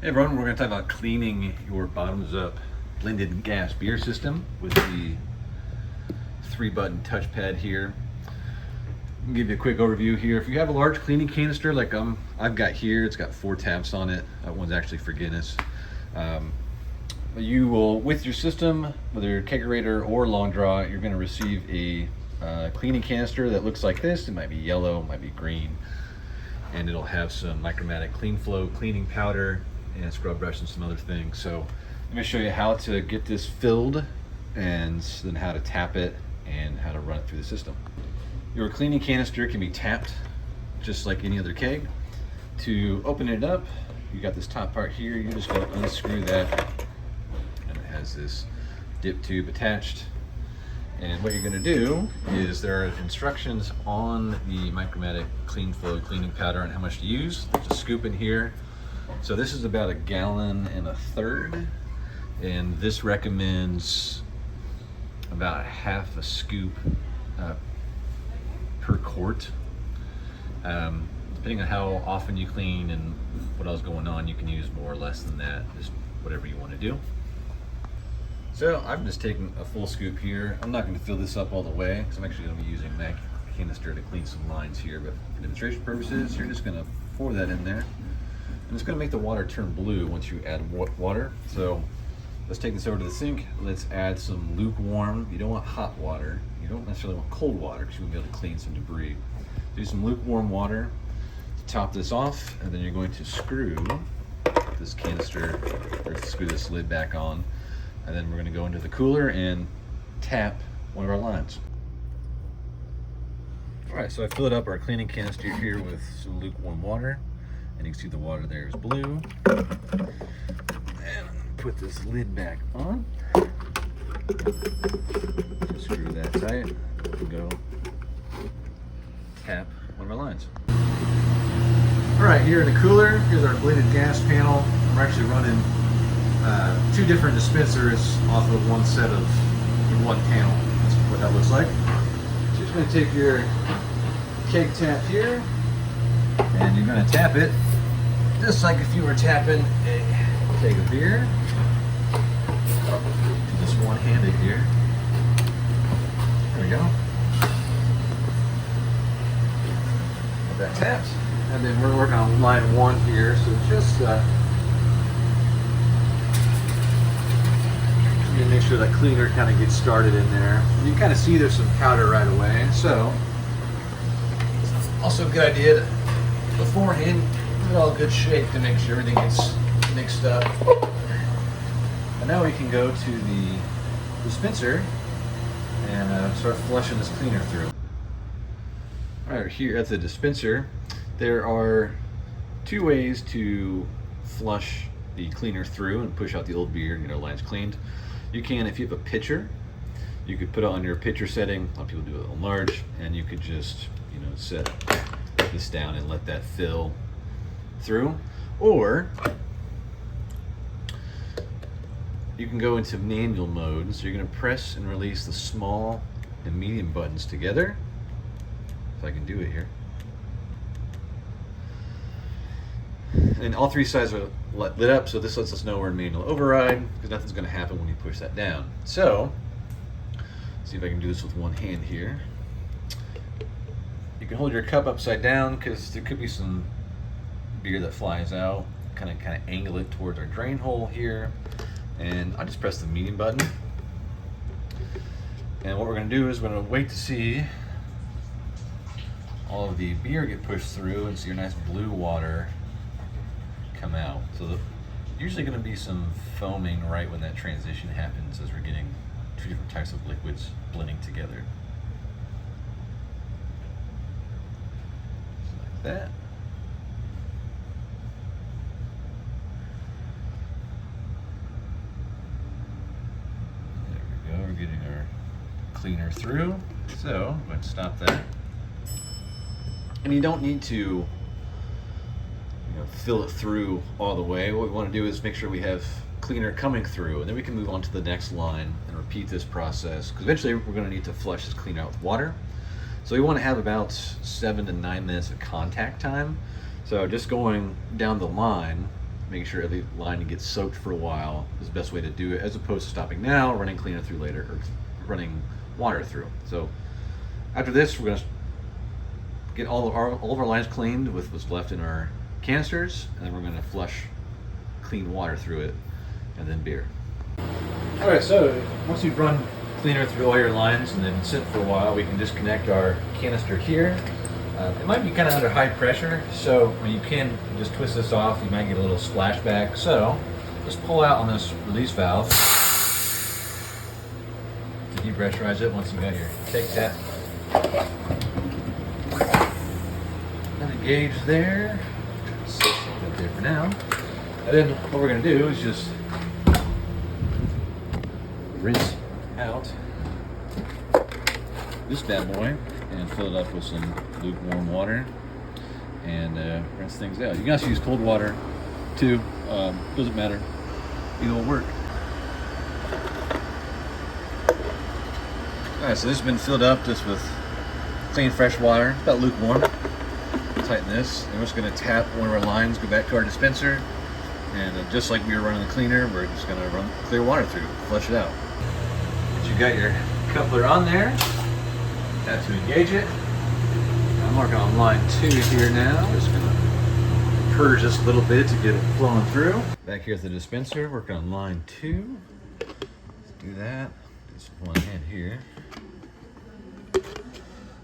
Hey everyone, we're going to talk about cleaning your bottoms up blended gas beer system with the 3-button touchpad here. I'll give you a quick overview here. If you have a large cleaning canister like I've got here, it's got 4 taps on it. That one's actually for Guinness. You will, with your system, whether kegerator or long draw, you're going to receive a cleaning canister that looks like this. It might be yellow, it might be green, and it'll have some Micromatic Clean Flow cleaning powder and scrub brush and some other things. So let me show you how to get this filled and then how to tap it and how to run it through the system. Your cleaning canister can be tapped just like any other keg. To open it up, you got this top part here. You're just going to unscrew that, and it has this dip tube attached. And what you're going to do is there are instructions on the Micromatic Clean Flow cleaning powder on how much to use. There's a scoop in here. So this is about 1.3 gallons, and this recommends about half a scoop per quart. Depending on how often you clean and what else going on, you can use more or less than that, just whatever you want to do. So I'm just taking a full scoop here. I'm not going to fill this up all the way because I'm actually going to be using my canister to clean some lines here, but for demonstration purposes, you're just going to pour that in there. And it's going to make the water turn blue once you add water. So let's take this over to the sink. Let's add some lukewarm. You don't want hot water. You don't necessarily want cold water because you won't be able to clean some debris. Do some lukewarm water to top this off, and then you're going to screw this canister, or screw this lid back on. And then we're going to go into the cooler and tap one of our lines. All right, so I filled up our cleaning canister here with some lukewarm water, and you can see the water there is blue. And I'm going to put this lid back on. Just screw that tight. And go tap one of our lines. All right, here in the cooler, here's our blended gas panel. We're actually running 2 different dispensers off of one set of one panel. That's what that looks like. So you're just going to take your keg tap here, and you're going to tap it just like if you were tapping a keg of beer. Just one-handed here. There we go. Got that tapped, and then we're working on line 1 here. So just make sure that cleaner kind of gets started in there. You can kind of see there's some powder right away, so it's also a good idea to beforehand get it all good shape to make sure everything gets mixed up. And now we can go to the dispenser and start flushing this cleaner through. All right, here at the dispenser, there are 2 ways to flush the cleaner through and push out the old beer and get our lines cleaned. You can, if you have a pitcher, you could put it on your pitcher setting. A lot of people do it on large, and you could just, set this down and let that fill through. Or you can go into manual mode. So you're going to press and release the small and medium buttons together. If I can do it here. And all 3 sides are lit up, so this lets us know we're in manual override, because nothing's going to happen when you push that down. So, let's see if I can do this with one hand here. You can hold your cup upside down, because there could be some beer that flies out. Kind of angle it towards our drain hole here, and I just press the medium button. And what we're going to do is we're going to wait to see all of the beer get pushed through and see your nice blue water come out. So there's usually going to be some foaming right when that transition happens, as we're getting 2 different types of liquids blending together. Just like that. There we go. We're getting our cleaner through. So I'm going to stop that. And you don't need to fill it through all the way. What we want to do is make sure we have cleaner coming through, and then we can move on to the next line and repeat this process, because eventually we're going to need to flush this cleaner out with water. So we want to have about 7 to 9 minutes of contact time. So just going down the line, making sure every line gets soaked for a while is the best way to do it, as opposed to stopping now, running cleaner through later, or running water through. So after this, we're gonna get all of our lines cleaned with what's left in our canisters, and then we're gonna flush clean water through it, and then beer. All right, so once you've run cleaner through all your lines and then sit for a while, we can disconnect our canister here. It might be kind of under high pressure, so when you can just twist this off, you might get a little splashback. So just pull out on this release valve to depressurize it once you got your keg tap. And a gauge there. Sit that there for now. And then what we're going to do is just rinse out this bad boy and fill it up with some lukewarm water and rinse things out. You can also use cold water too, doesn't matter, either will work. Alright, so this has been filled up just with clean fresh water, about lukewarm. Tighten this, and we're just going to tap one of our lines, go back to our dispenser, and just like we were running the cleaner, we're just going to run clear water through, flush it out. You got your coupler on there, tap to engage it. I'm working on line 2 here now. Just gonna purge this a little bit to get it flowing through. Back here at the dispenser, working on line 2. Let's do that. Just one hand here.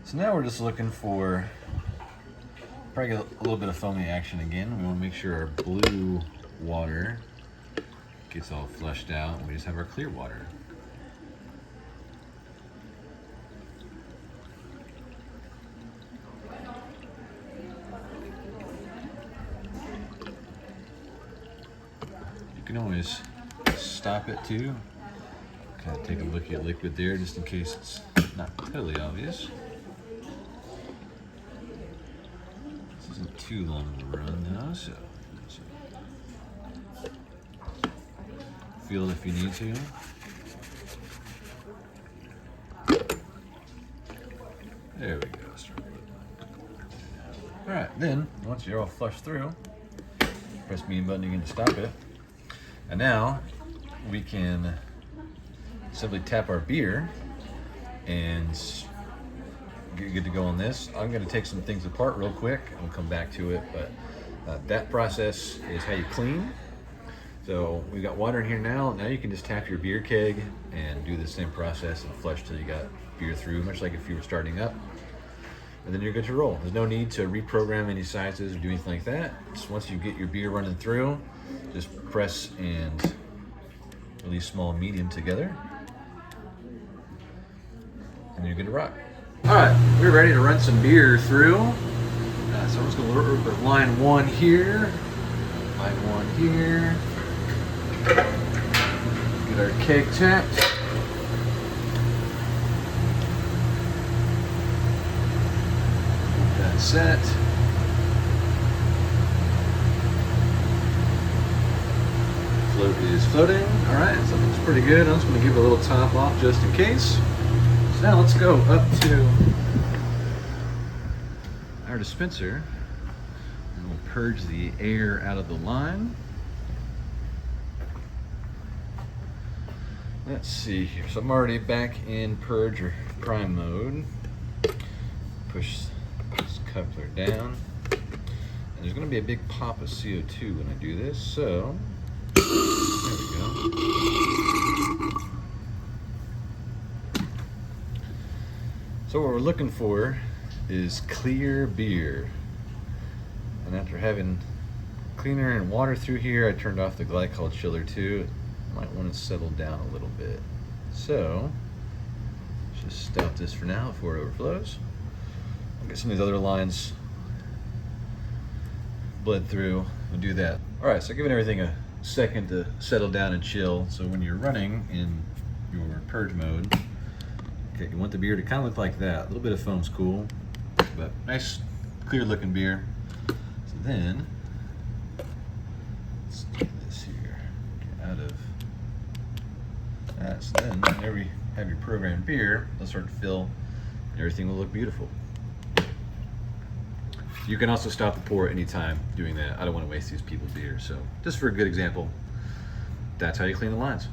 So now we're just looking for probably get a little bit of foamy action again. We want to make sure our blue water gets all flushed out, and we just have our clear water. You can always stop it too. Kind of take a look at liquid there just in case it's not totally obvious. This isn't too long of a run though, so feel it if you need to. There we go. Alright, then once you're all flushed through, press the button again to stop it. And now we can simply tap our beer and get good to go on this. I'm going to take some things apart real quick and we'll come back to it, but that process is how you clean. So we've got water in here now. Now you can just tap your beer keg and do the same process and flush till you got beer through, much like if you were starting up. And then you're good to roll. There's no need to reprogram any sizes or do anything like that. Just once you get your beer running through, just press and release small and medium together, and you're good to rock. All right, we're ready to run some beer through. So I'm just going to work with line 1 here, line 1 here. Get our keg tapped. Get that set. Float is floating. All right, so it looks pretty good. I'm just going to give it a little top off just in case. So now let's go up to our dispenser and we'll purge the air out of the line. Let's see here. So I'm already back in purge or prime mode. Push this coupler down. And there's going to be a big pop of CO2 when I do this, so there we go. So what we're looking for is clear beer. And after having cleaner and water through here, I turned off the glycol chiller too. Might want to settle down a little bit. So let's just stop this for now before it overflows. I'll get some of these other lines bled through and do that. All right, so giving everything a second to settle down and chill. So when you're running in your purge mode, okay, you want the beer to kind of look like that. A little bit of foam's cool, but nice clear looking beer. So then let's do this here. Get out of that. So then whenever you have your programmed beer, it'll start to fill and everything will look beautiful. You can also stop the pour at any time doing that. I don't want to waste these people's beer. So just for a good example, that's how you clean the lines.